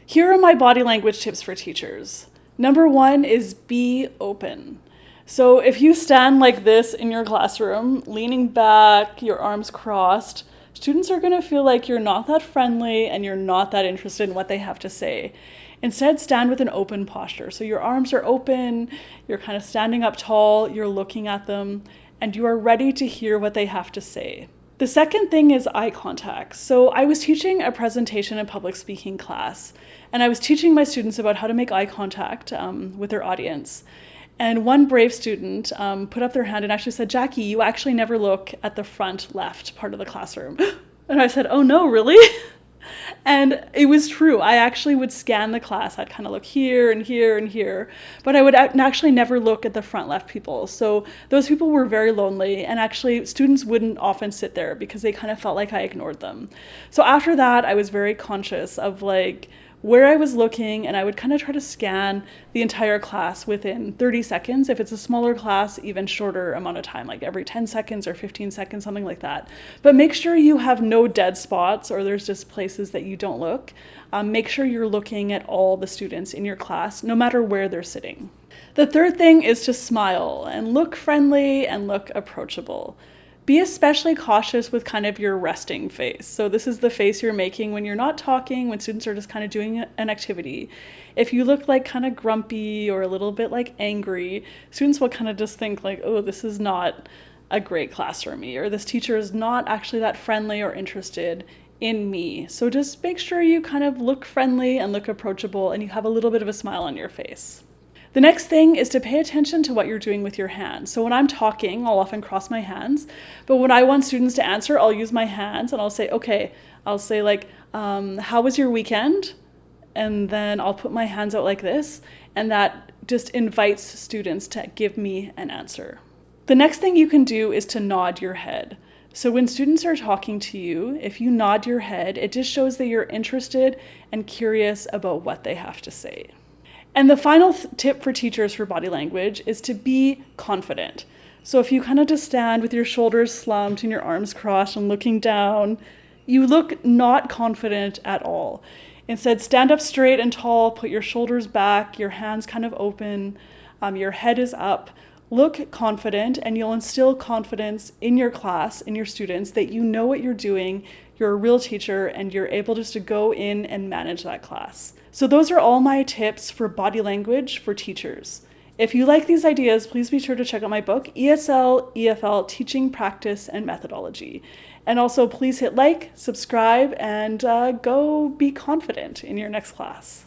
Here are my body language tips for teachers. Number 1 is be open. So if you stand like this in your classroom, leaning back, your arms crossed, students are going to feel like you're not that friendly and you're not that interested in what they have to say. Instead, stand with an open posture. So your arms are open, you're kind of standing up tall, you're looking at them, and you are ready to hear what they have to say. The second thing is eye contact. So I was teaching a presentation in public speaking class, and I was teaching my students about how to make eye contact with their audience. And one brave student put up their hand and actually said, "Jackie, you actually never look at the front left part of the classroom." And I said, "Oh no, really?" And it was true. I actually would scan the class. I'd kind of look here and here and here, but I would actually never look at the front left people. So those people were very lonely, and actually students wouldn't often sit there because they kind of felt like I ignored them. So after that, I was very conscious of like where I was looking, and I would kind of try to scan the entire class within 30 seconds. If it's a smaller class, even shorter amount of time, like every 10 seconds or 15 seconds, something like that. But make sure you have no dead spots or there's just places that you don't look. Make sure you're looking at all the students in your class, no matter where they're sitting. The third thing is to smile and look friendly and look approachable. Be especially cautious with kind of your resting face. So this is the face you're making when you're not talking, when students are just kind of doing an activity. If you look like kind of grumpy or a little bit like angry, students will kind of just think like, oh, this is not a great class for me, or this teacher is not actually that friendly or interested in me. So just make sure you kind of look friendly and look approachable and you have a little bit of a smile on your face. The next thing is to pay attention to what you're doing with your hands. So when I'm talking, I'll often cross my hands, but when I want students to answer, I'll use my hands and I'll say, okay, I'll say like, how was your weekend? And then I'll put my hands out like this, and that just invites students to give me an answer. The next thing you can do is to nod your head. So when students are talking to you, if you nod your head, it just shows that you're interested and curious about what they have to say. And the final tip for teachers for body language is to be confident. So if you kind of just stand with your shoulders slumped and your arms crossed and looking down, you look not confident at all. Instead, stand up straight and tall, put your shoulders back, your hands kind of open, your head is up. Look confident, and you'll instill confidence in your class, in your students, that you know what you're doing, you're a real teacher, and you're able just to go in and manage that class. So those are all my tips for body language for teachers. If you like these ideas, please be sure to check out my book, ESL, EFL, Teaching, Practice, and Methodology. And also please hit like, subscribe, and go be confident in your next class.